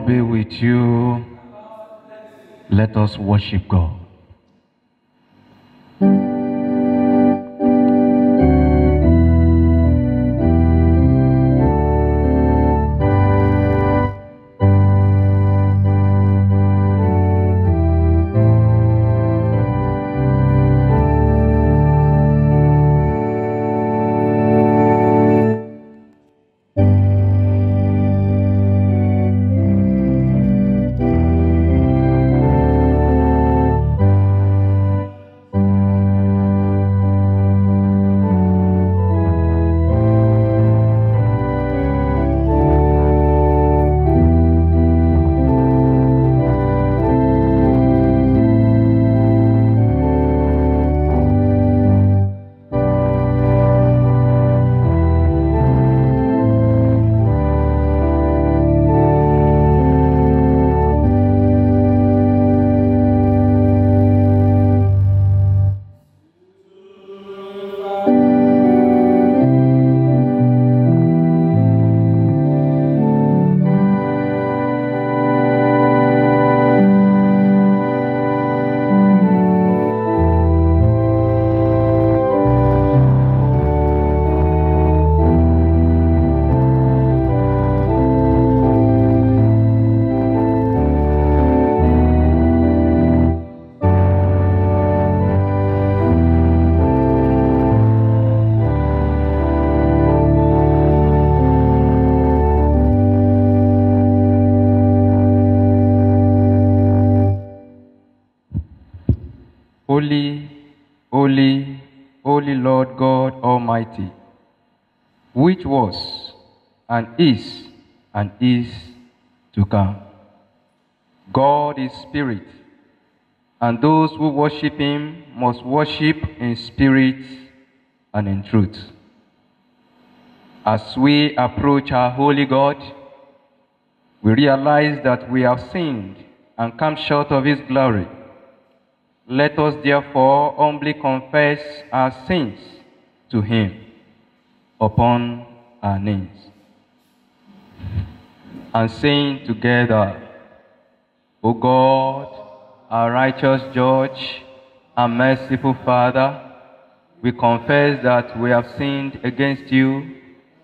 be with you. Let us worship God. Holy, holy, holy Lord God Almighty, which was and is to come. God is spirit, and those who worship him must worship in spirit and in truth. As we approach our holy God, we realize that we have sinned and come short of his glory. Let us therefore humbly confess our sins to him upon our knees, and sing together, O God, our righteous judge and merciful Father, we confess that we have sinned against you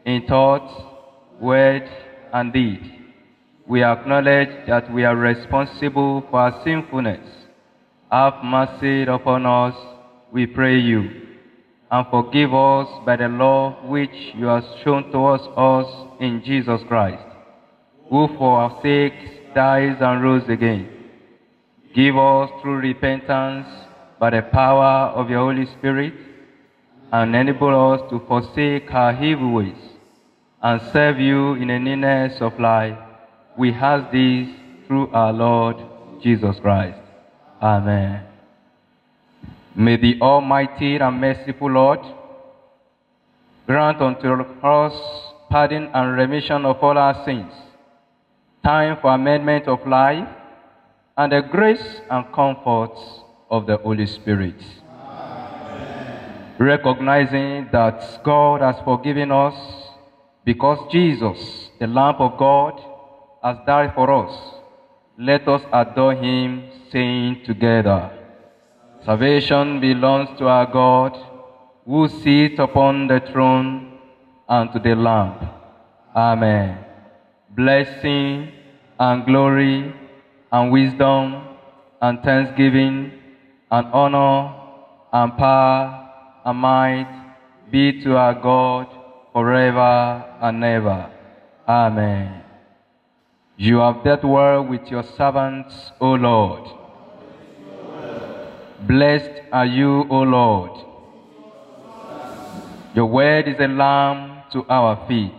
in thought, word, and deed. We acknowledge that we are responsible for our sinfulness. Have mercy upon us, we pray you, and forgive us by the love which you have shown towards us in Jesus Christ, who for our sake dies and rose again. Give us through repentance by the power of your Holy Spirit, and enable us to forsake our evil ways and serve you in a newness of life. We ask this through our Lord Jesus Christ. Amen. May the Almighty and merciful Lord grant unto us pardon and remission of all our sins, time for amendment of life, and the grace and comfort of the Holy Spirit. Amen. Recognizing that God has forgiven us because Jesus, the Lamb of God, has died for us, let us adore him, saying together, salvation belongs to our God, who sits upon the throne, and to the Lamb. Amen. Blessing and glory and wisdom and thanksgiving and honor and power and might be to our God forever and ever. Amen. You have dealt well with your servants, O Lord. Blessed are you, O Lord. Your word is a lamp to our feet.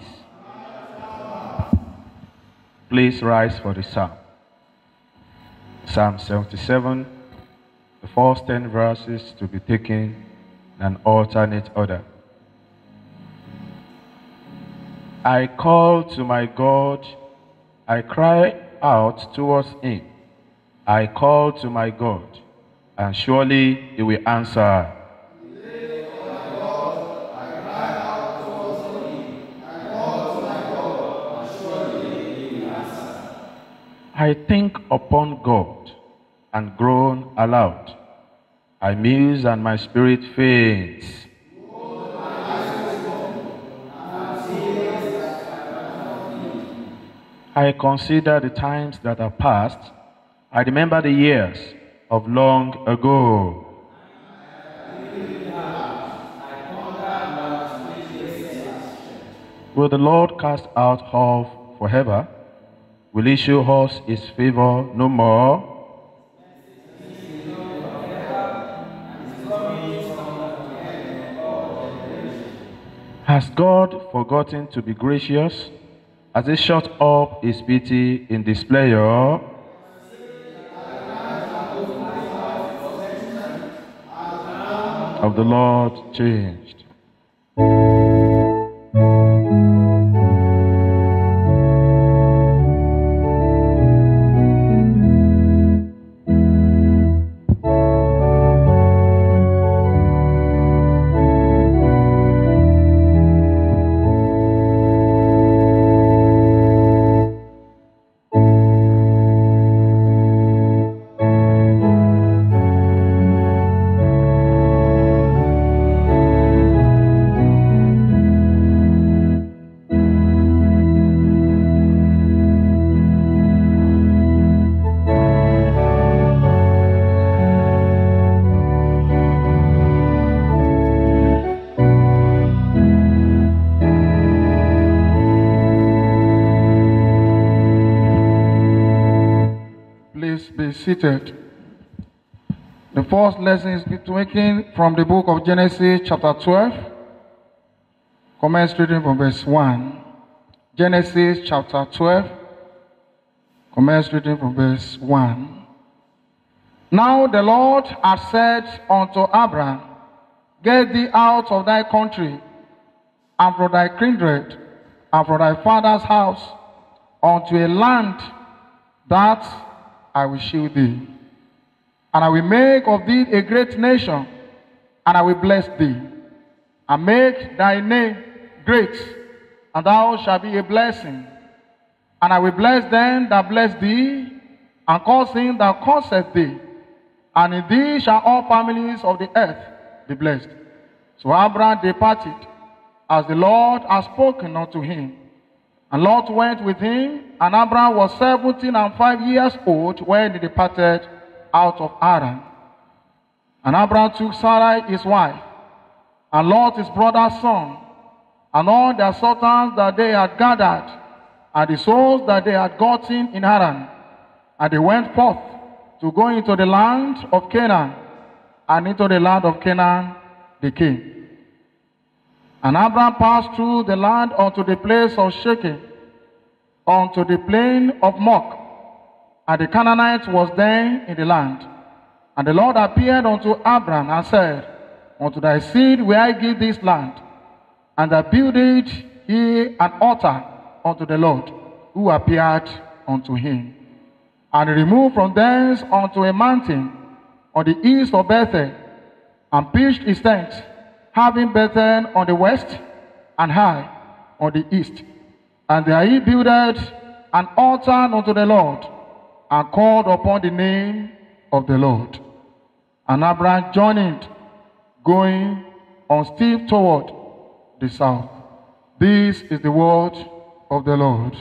Please rise for the psalm. Psalm 77, the first 10 verses to be taken in an alternate order. I call to my God, I cry out towards him. I call to my God, and surely he will answer. I think upon God and groan aloud. I muse and my spirit faints. I consider the times that are past. I remember the years of long ago. Will the Lord cast out off forever? Will he show us his favor no more? Has God forgotten to be gracious? Has he shut up his pity in displeasure? Of the Lord changed. Be seated. The first lesson is taken from the book of Genesis chapter 12. Commence reading from verse 1. Genesis chapter 12. Commence reading from verse 1. Now the Lord had said unto Abram, Get thee out of thy country, and from thy kindred, and from thy father's house, unto a land that I will shew thee. And I will make of thee a great nation, and I will bless thee, and make thy name great, and thou shalt be a blessing. And I will bless them that bless thee, and curse him that curseth thee. And in thee shall all families of the earth be blessed. So Abraham departed, as the Lord had spoken unto him. And Lot went with him, and Abraham was 75 old when he departed out of Haran. And Abraham took Sarai his wife, and Lot his brother's son, and all their substance that they had gathered, and the souls that they had gotten in Haran. And they went forth to go into the land of Canaan, and into the land of Canaan they came. And Abraham passed through the land unto the place of Shechem, unto the plain of Moch, and the Canaanite was then in the land. And the Lord appeared unto Abraham and said, Unto thy seed will I give this land. And they builded he an altar unto the Lord, who appeared unto him. And he removed from thence unto a mountain on the east of Bethel, and pitched his tent, having Bethel on the west, and Hai on the east. And there he builded an altar unto the Lord, and called upon the name of the Lord. And Abraham journeyed, going on still toward the south. This is the word of the Lord.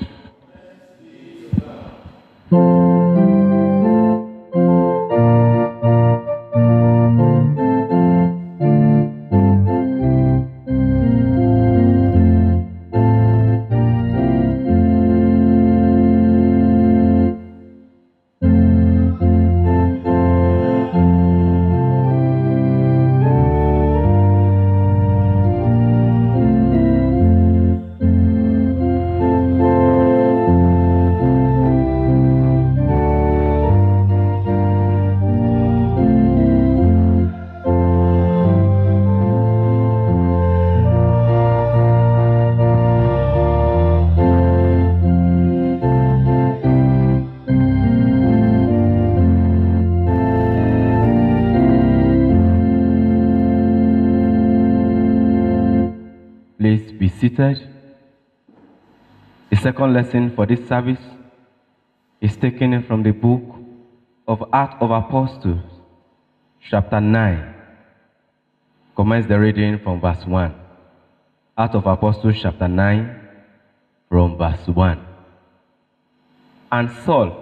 Please be seated. The second lesson for this service is taken from the book of Acts of Apostles, chapter 9. Commence the reading from verse 1. Acts of Apostles, chapter 9, from verse 1. And Saul,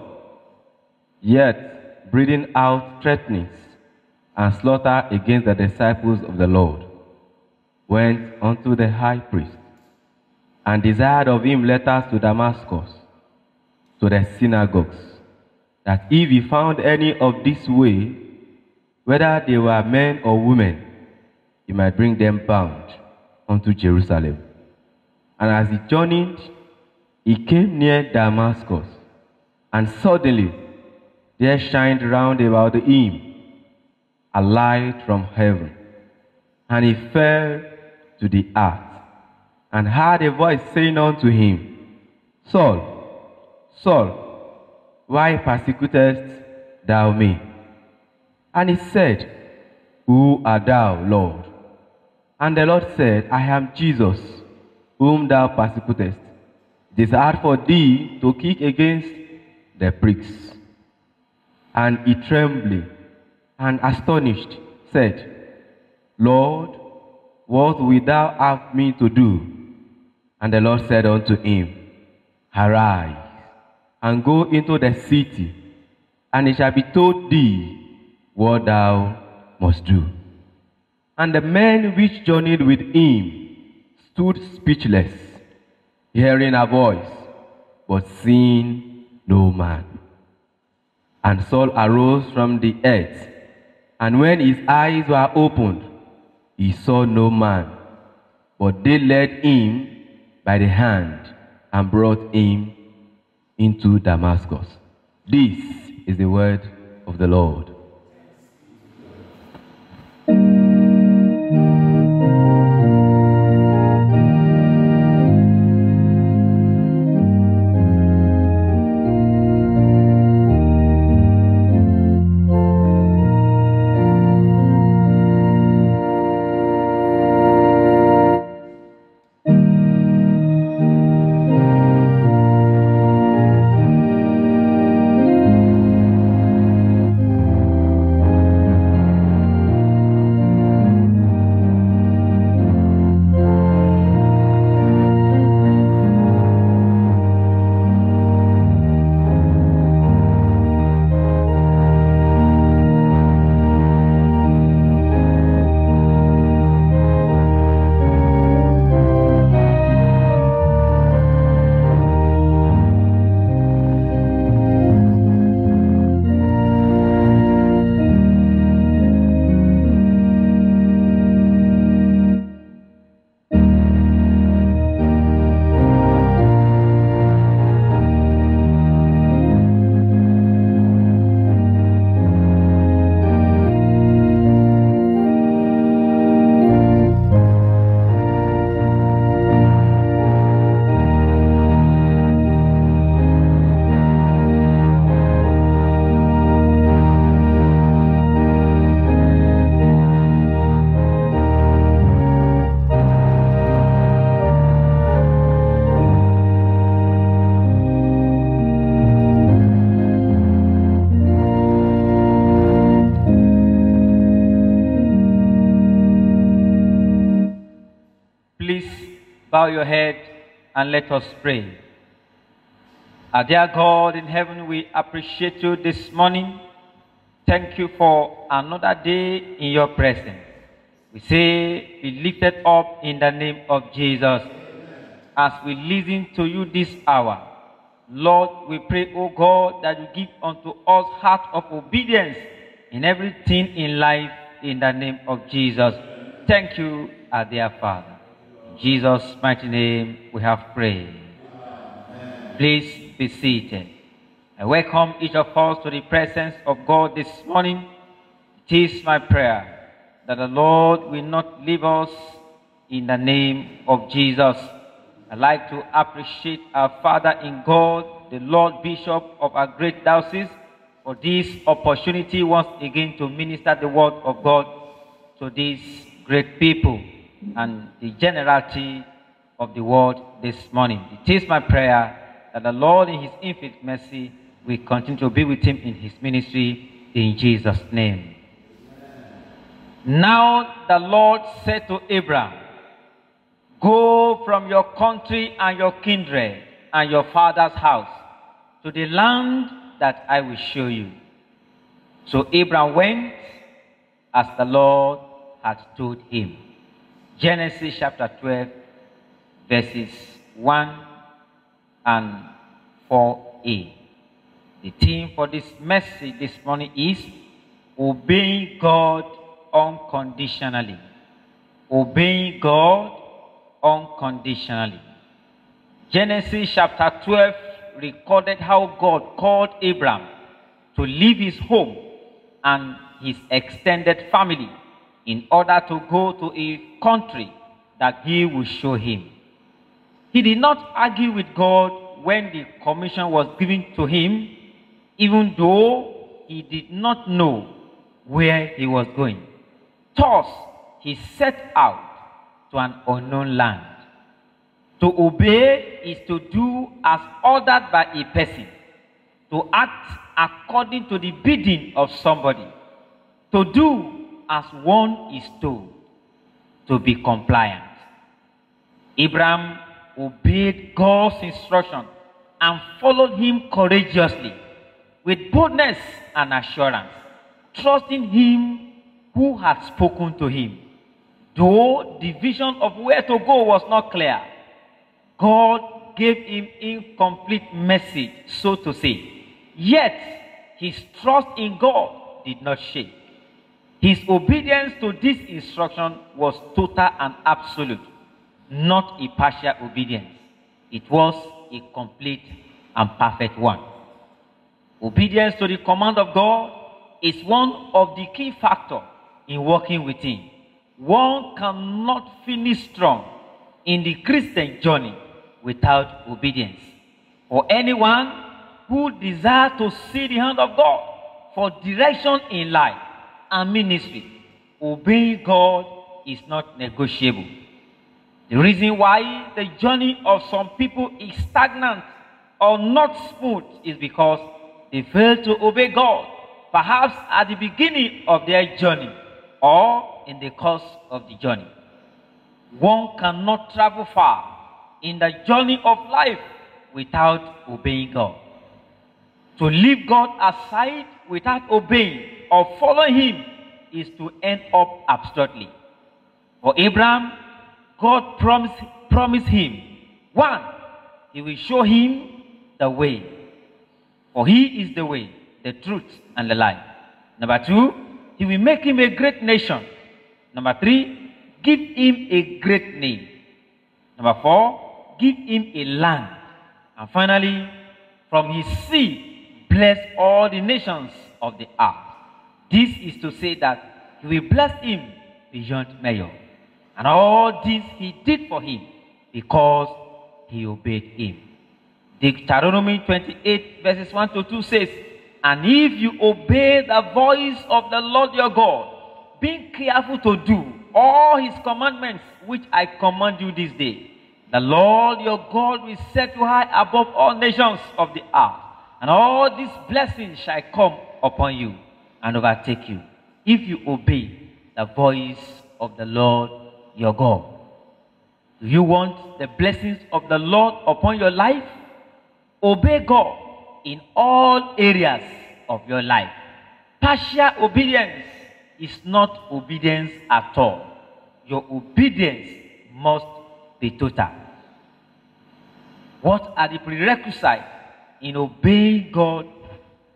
yet breathing out threatenings and slaughter against the disciples of the Lord, went unto the high priest, and desired of him letters to Damascus, to the synagogues, that if he found any of this way, whether they were men or women, he might bring them bound unto Jerusalem. And as he journeyed, he came near Damascus, and suddenly there shined round about him a light from heaven, and he fell to the earth, and heard a voice saying unto him, Saul, Saul, why persecutest thou me? And he said, Who art thou, Lord? And the Lord said, I am Jesus, whom thou persecutest. It is hard for thee to kick against the pricks. And he trembling and astonished said, Lord, what wilt thou have me to do? And the Lord said unto him, Arise, and go into the city, and it shall be told thee what thou must do. And the men which journeyed with him stood speechless, hearing a voice, but seeing no man. And Saul arose from the earth, and when his eyes were opened, he saw no man, but they led him by the hand and brought him into Damascus. This is the word of the Lord. Bow your head and let us pray. Our dear God in heaven, we appreciate you this morning. Thank you for another day in your presence. We say, be lifted up in the name of Jesus. As we listen to you this hour, Lord, we pray, O God, that you give unto us heart of obedience in everything in life in the name of Jesus. Thank you, our dear Father. In Jesus' mighty name we have prayed. Amen. Please be seated. I welcome each of us to the presence of God this morning. It is my prayer that the Lord will not leave us in the name of Jesus. I'd like to appreciate our Father in God, the Lord Bishop of our great diocese, for this opportunity once again to minister the word of God to these great people and the generality of the word this morning. It is my prayer that the Lord in his infinite mercy we continue to be with him in his ministry in Jesus' name. Now the Lord said to Abraham, go from your country and your kindred and your father's house to the land that I will show you. So Abraham went as the Lord had told him. Genesis chapter 12, verses 1 and 4a. The theme for this message this morning is obeying God unconditionally. Obeying God unconditionally. Genesis chapter 12 recorded how God called Abraham to leave his home and his extended family in order to go to a country that he would show him. He did not argue with God when the commission was given to him, even though he did not know where he was going. Thus, he set out to an unknown land. To obey is to do as ordered by a person, to act according to the bidding of somebody, to do as one is told, to be compliant. Abraham obeyed God's instruction and followed him courageously, with boldness and assurance, trusting him who had spoken to him. Though the vision of where to go was not clear, God gave him incomplete message, so to say. Yet, his trust in God did not shake. His obedience to this instruction was total and absolute, not a partial obedience. It was a complete and perfect one. Obedience to the command of God is one of the key factors in working with him. One cannot finish strong in the Christian journey without obedience. For anyone who desires to see the hand of God for direction in life and ministry, obeying God is not negotiable. The reason why the journey of some people is stagnant or not smooth is because they fail to obey God, perhaps at the beginning of their journey or in the course of the journey. One cannot travel far in the journey of life without obeying God. To leave God aside without obeying or following him is to end up abstractly. For Abraham, God promised him, one, he will show him the way. For he is the way, the truth, and the life. Number two, he will make him a great nation. Number three, give him a great name. Number four, give him a land. And finally, from his seed, bless all the nations of the earth. This is to say that he will bless him beyond measure. And all this he did for him because he obeyed him. Deuteronomy 28 verses 1 to 2 says, and if you obey the voice of the Lord your God, being careful to do all his commandments which I command you this day, the Lord your God will set you high above all nations of the earth, and all these blessings shall come upon you and overtake you, if you obey the voice of the Lord your God. Do you want the blessings of the Lord upon your life? Obey God in all areas of your life. Partial obedience is not obedience at all. Your obedience must be total. What are the prerequisites in obeying God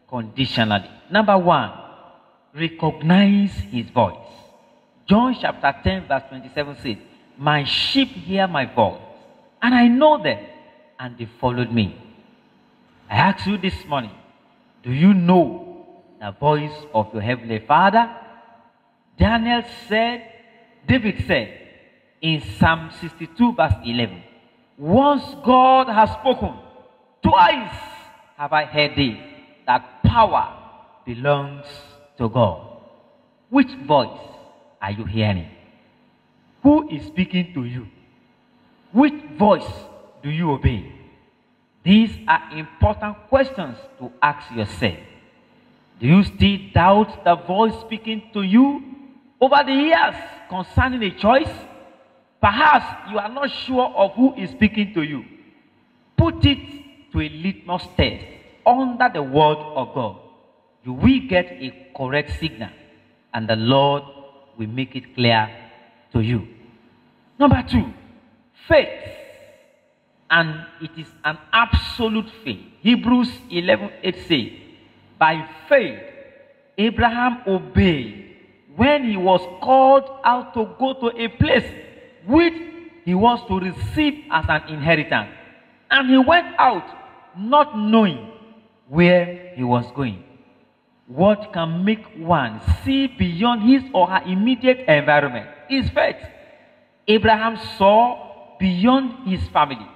conditionally? Number one, recognize his voice. John chapter 10 verse 27 says, my sheep hear my voice, and I know them, and they followed me. I ask you this morning, do you know the voice of your heavenly Father? David said in Psalm 62 verse 11, once God has spoken, twice have I heard it, that power belongs to God. Which voice are you hearing? Who is speaking to you? Which voice do you obey? These are important questions to ask yourself. Do you still doubt the voice speaking to you over the years concerning a choice? Perhaps you are not sure of who is speaking to you. Put it to a litmus test under the word of God. You will get a correct signal, and the Lord will make it clear to you. Number 2, faith. And it is an absolute faith. Hebrews 11:8 says, by faith, Abraham obeyed when he was called out to go to a place which he was to receive as an inheritance. And he went out not knowing where he was going. What can make one see beyond his or her immediate environment is faith. Abraham saw beyond his family,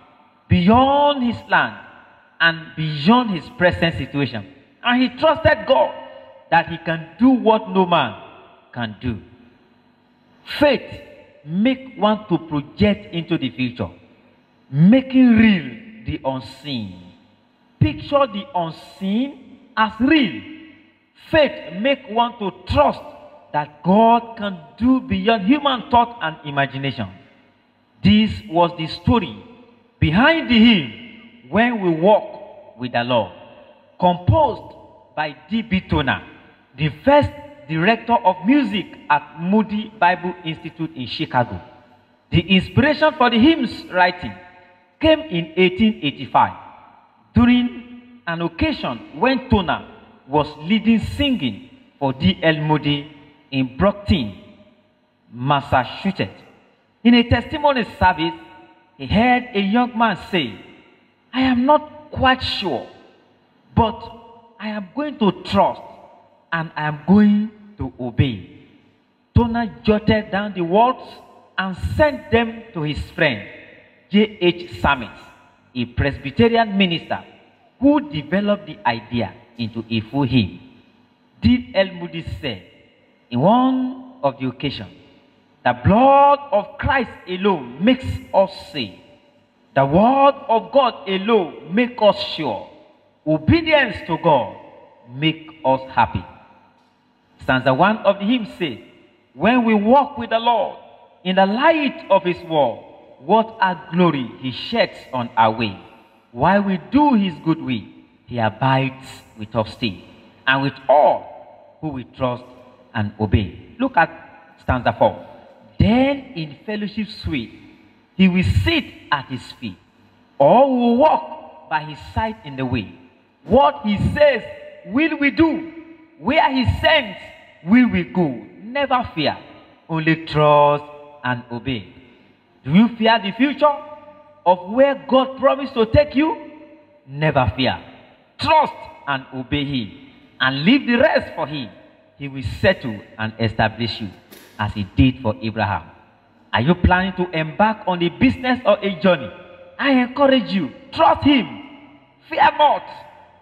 beyond his land, and beyond his present situation. And he trusted God that he can do what no man can do. Faith makes one to project into the future, making real the unseen. Picture the unseen as real. Faith makes one to trust that God can do beyond human thought and imagination. This was the story behind the hymn When We Walk with the Lord, composed by D.B. Toner, the first director of music at Moody Bible Institute in Chicago. The inspiration for the hymn's writing came in 1885 during an occasion when Toner was leading singing for D.L. Moody in Brockton, Massachusetts. In a testimony service, he heard a young man say, I am not quite sure, but I am going to trust and I am going to obey. Toner jotted down the words and sent them to his friend, J.H. Summit, a Presbyterian minister who developed the idea into a full hymn. D.L. Moody said, in one of the occasions, the blood of Christ alone makes us safe. The word of God alone makes us sure. Obedience to God makes us happy. Stanza 1 of the hymn says, when we walk with the Lord in the light of his word, what a glory he sheds on our way. While we do his good will, he abides with us still, and with all who we trust and obey. Look at stanza 4. Then in fellowship sweet, he will sit at his feet, or will walk by his side in the way. What he says will we do, where he sends will we go. Never fear, only trust and obey. Do you fear the future of where God promised to take you? Never fear. Trust and obey him, and leave the rest for him. He will settle and establish you as he did for Abraham. Are you planning to embark on a business or a journey? I encourage you, trust him. Fear not.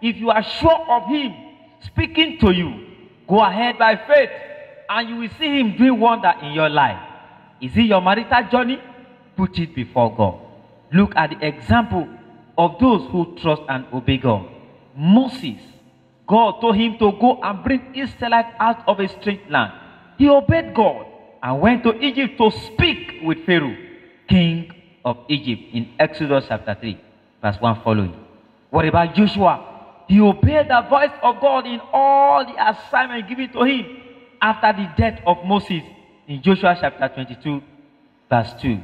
If you are sure of him speaking to you, go ahead by faith, and you will see him doing wonder in your life. Is it your marital journey? Put it before God. Look at the example of those who trust and obey God. Moses, God told him to go and bring Israelites out of a strange land. He obeyed God and went to Egypt to speak with Pharaoh, king of Egypt, in Exodus chapter 3, verse 1 following. What about Joshua? He obeyed the voice of God in all the assignment given to him after the death of Moses in Joshua chapter 22, verse 2.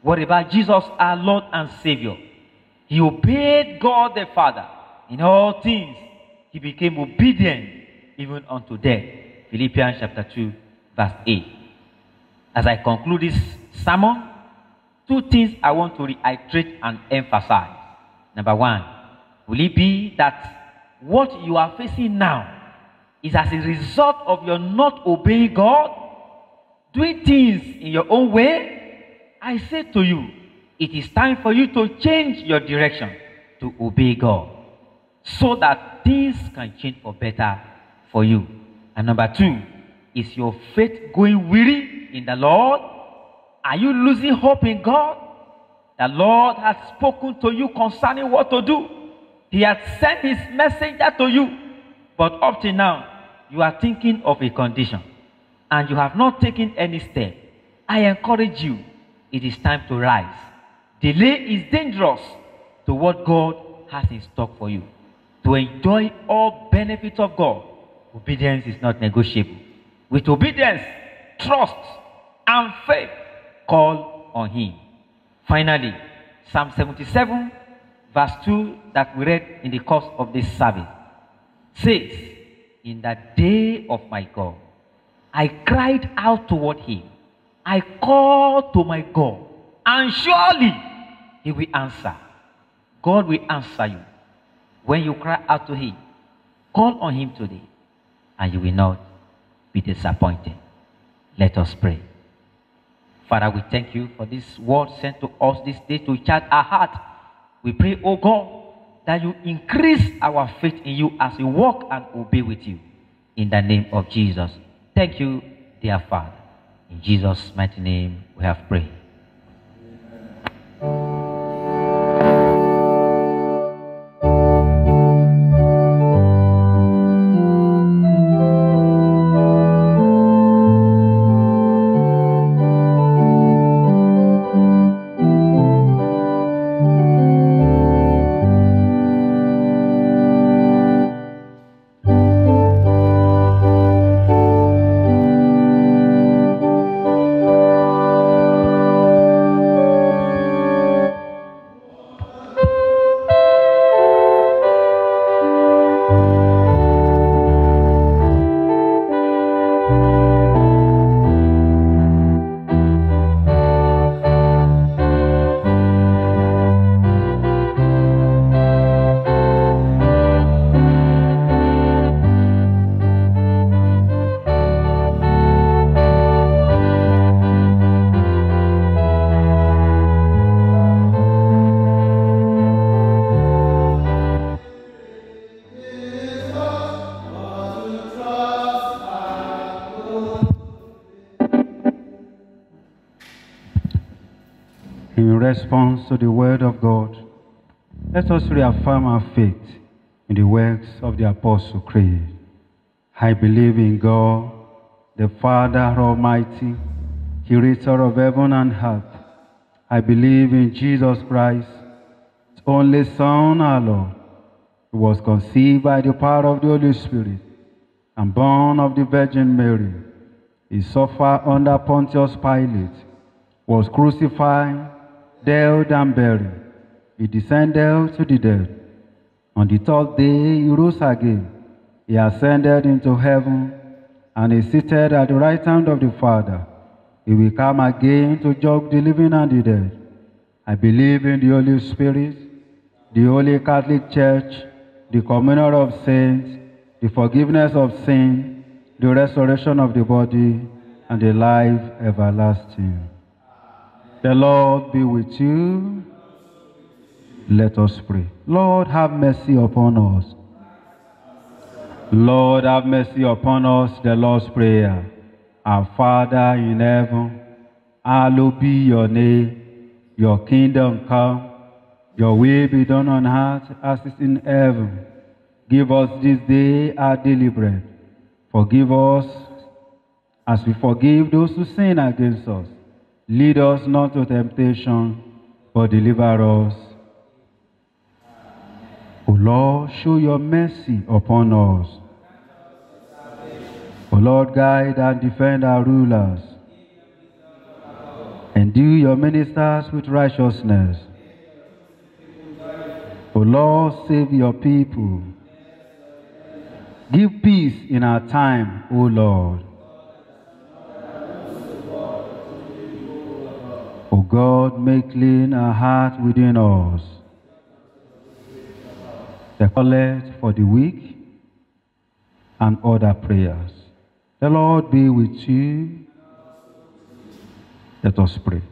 What about Jesus, our Lord and Savior? He obeyed God the Father in all things. He became obedient even unto death. Philippians chapter 2, verse 8. As I conclude this sermon, two things I want to reiterate and emphasize. Number 1, will it be that what you are facing now is as a result of your not obeying God, doing things in your own way? I say to you, it is time for you to change your direction to obey God, so that things can change for better for you. And number 2, is your faith going weary in the Lord? Are you losing hope in God? The Lord has spoken to you concerning what to do, He had sent his messenger to you, but up till now, you are thinking of a condition, and you have not taken any step. I encourage you, it is time to rise. Delay is dangerous to what God has in stock for you. To enjoy all benefits of God, obedience is not negotiable. With obedience, trust, and faith, call on him. Finally, Psalm 77, verse 2 that we read in the course of this service says, in the day of my God, I cried out toward him. I called to my God, and surely he will answer. God will answer you. When you cry out to him, call on him today, and you will not be disappointed. Let us pray. Father, we thank you for this word sent to us this day to charge our heart. We pray, oh God, that you increase our faith in you as we walk and obey with you. In the name of Jesus. Thank you, dear Father. In Jesus' mighty name we have prayed. In response to the word of God, let us reaffirm our faith in the works of the Apostle Creed. I believe in God, the Father Almighty, creator of heaven and earth. I believe in Jesus Christ, his only Son, our Lord, who was conceived by the power of the Holy Spirit and born of the Virgin Mary. He suffered under Pontius Pilate, was crucified, died and buried. He descended to the dead. On the third day he rose again. He ascended into heaven and is seated at the right hand of the Father. He will come again to judge the living and the dead. I believe in the Holy Spirit, the Holy Catholic Church, the communion of saints, the forgiveness of sin, the resurrection of the body, and the life everlasting. The Lord be with you. Let us pray. Lord, have mercy upon us. Lord, have mercy upon us. The Lord's Prayer. Our Father in heaven, hallowed be your name. Your kingdom come. Your will be done on earth as it is in heaven. Give us this day our daily bread. Forgive us as we forgive those who sin against us. Lead us not to temptation, but deliver us. O Lord, show your mercy upon us. O Lord, guide and defend our rulers. Endue your ministers with righteousness. O Lord, save your people. Give peace in our time, O Lord. O God, make clean our heart within us. The collect for the weak and other prayers. The Lord be with you. Let us pray.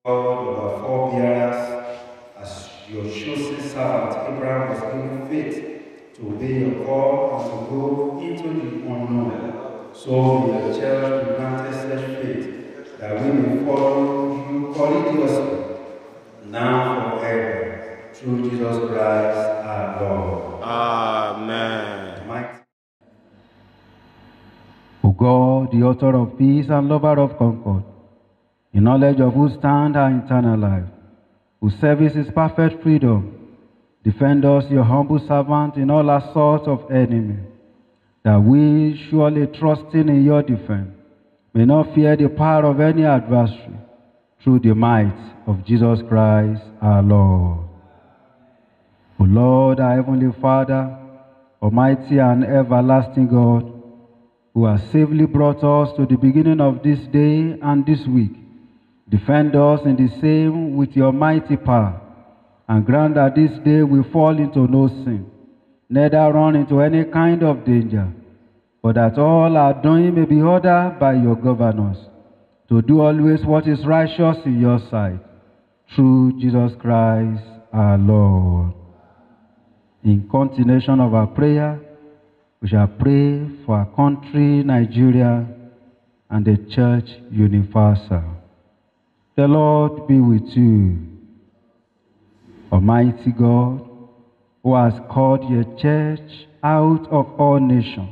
God of our forebears, as your chosen servant Abraham was given faith to obey your call and to go into the unknown, so may your church be granted such faith that we may follow you courageously, now forever. through Jesus Christ our Lord. Amen. Mighty O God, the author of peace and lover of concord, in knowledge of whose stand our eternal life, whose service is perfect freedom, defend us, your humble servant, in all assaults of enemy, that we, surely trusting in your defense, may not fear the power of any adversary, through the might of Jesus Christ our Lord. O Lord, our heavenly Father, almighty and everlasting God, who has safely brought us to the beginning of this day and this week, defend us in the same with your mighty power, and grant that this day we fall into no sin, neither run into any kind of danger, but that all our doing may be ordered by your governors, to do always what is righteous in your sight, through Jesus Christ our Lord. In continuation of our prayer, we shall pray for our country, Nigeria, and the Church Universal. The Lord be with you. Almighty God, who has called your church out of all nations,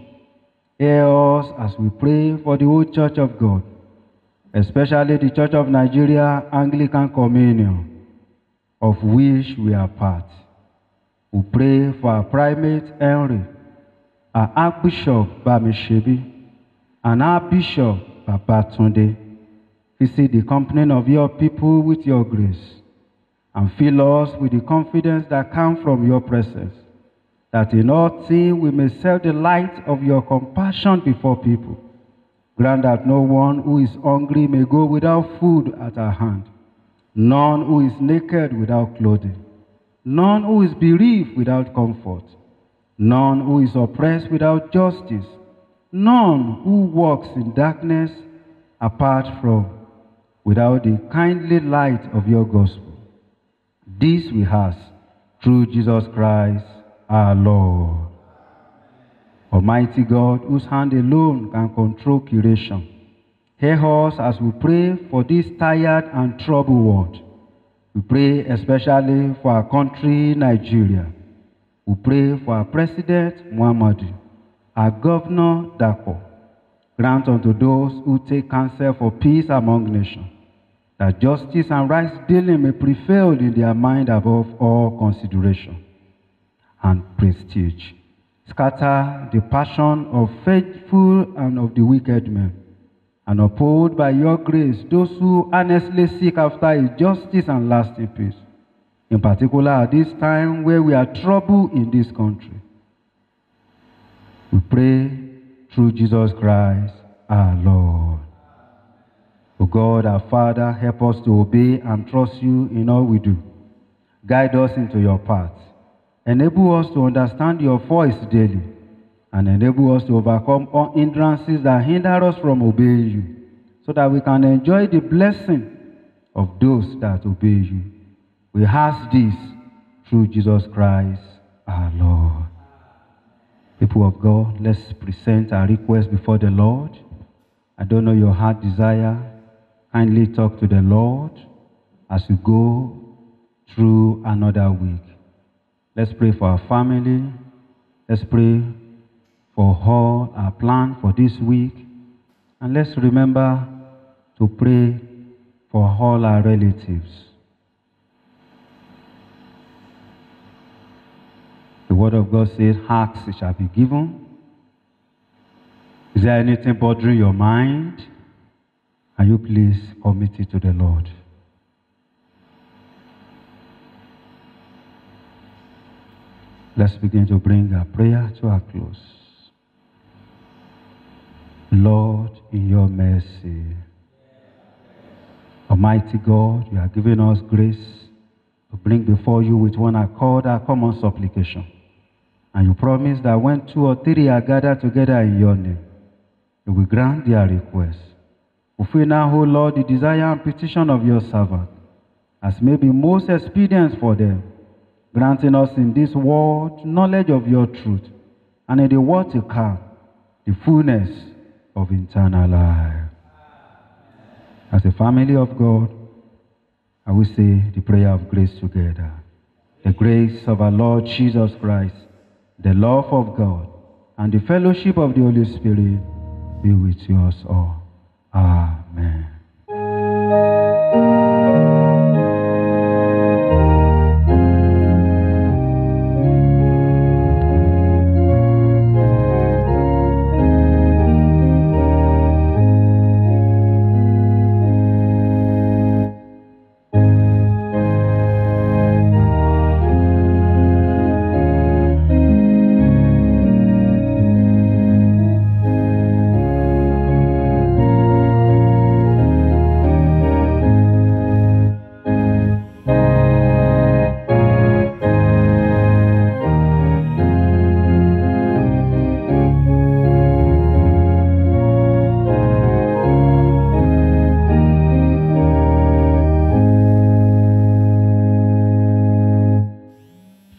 hear us as we pray for the whole Church of God, especially the Church of Nigeria Anglican Communion, of which we are part. We pray for our Primate Henry, our Archbishop Bamishebi, and our Bishop Babatunde. Visit the company of your people with your grace, and fill us with the confidence that comes from your presence, that in all things we may serve the light of your compassion before people. Grant that no one who is hungry may go without food at our hand, none who is naked without clothing, none who is bereaved without comfort, none who is oppressed without justice, none who walks in darkness apart from, without the kindly light of your gospel. This we ask through Jesus Christ our Lord. Almighty God, whose hand alone can control creation, hear us as we pray for this tired and troubled world. We pray especially for our country, Nigeria. We pray for our President, Muhammadu, our Governor, Dako. Grant unto those who take counsel for peace among nations, that justice and right dealing may prevail in their mind above all consideration and prestige. Scatter the passion of faithful and of the wicked men, and uphold by your grace those who earnestly seek after a justice and lasting peace, in particular at this time where we are troubled in this country. We pray through Jesus Christ our Lord. O God, our Father, help us to obey and trust you in all we do. Guide us into your path. Enable us to understand your voice daily, and enable us to overcome all hindrances that hinder us from obeying you, so that we can enjoy the blessing of those that obey you. We ask this through Jesus Christ our Lord. People of God, let's present our request before the Lord. I don't know your heart desire. Kindly talk to the Lord as we go through another week. Let's pray for our family. Let's pray for all our plan for this week. And let's remember to pray for all our relatives. The word of God says, ask, it shall be given. Is there anything bothering your mind? Can you please commit it to the Lord? Let's begin to bring our prayer to a close. Lord, in your mercy, Almighty God, you are giving us grace to bring before you with one accord our common supplication. And you promise that when 2 or 3 are gathered together in your name, you will grant their request. Fulfill now, O Lord, the desire and petition of your servant, as may be most expedient for them, granting us in this world knowledge of your truth, and in the world to come, the fullness of eternal life. As a family of God, I will say the prayer of grace together. The grace of our Lord Jesus Christ, the love of God, and the fellowship of the Holy Spirit be with us all. Amen.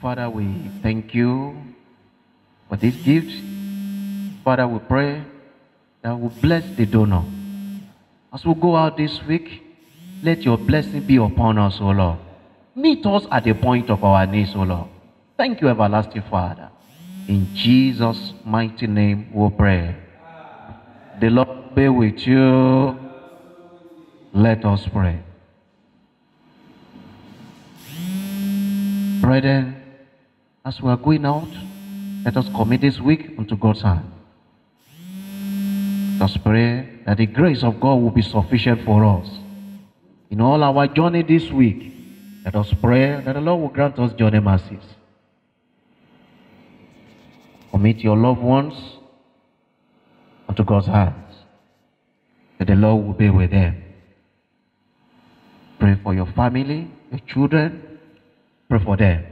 Father, we thank you for this gift. Father, we pray that we bless the donor. As we go out this week, let your blessing be upon us, O Lord. Meet us at the point of our needs, O Lord. Thank you, everlasting Father. In Jesus' mighty name we pray. The Lord be with you. Let us pray. Brethren, as we are going out, let us commit this week unto God's hand. Let us pray that the grace of God will be sufficient for us. In all our journey this week, let us pray that the Lord will grant us journey mercies. Commit your loved ones unto God's hands, that the Lord will be with them. Pray for your family, your children. Pray for them,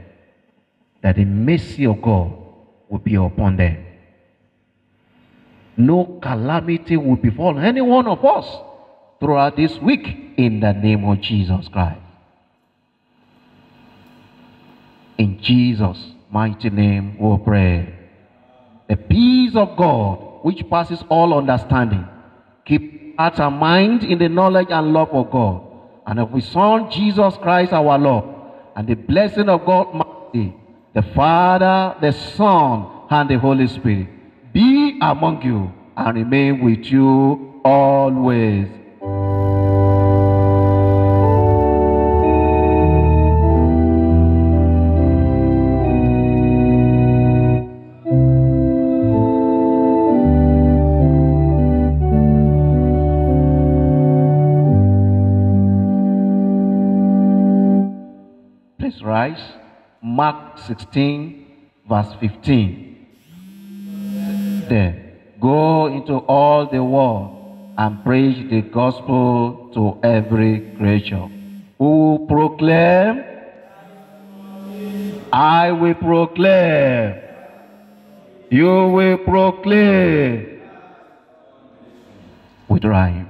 that the mercy of God will be upon them. No calamity will befall any one of us throughout this week in the name of Jesus Christ. In Jesus' mighty name we pray. The peace of God, which passes all understanding, keep heart and mind in the knowledge and love of God, and of His Son Jesus Christ our Lord, and the blessing of God Almighty, the Father, the Son, and the Holy Spirit be among you and remain with you always. Please rise. Mark 16, verse 15. There. Go into all the world and preach the gospel to every creature. Who proclaim? I will proclaim. You will proclaim. With rhyme.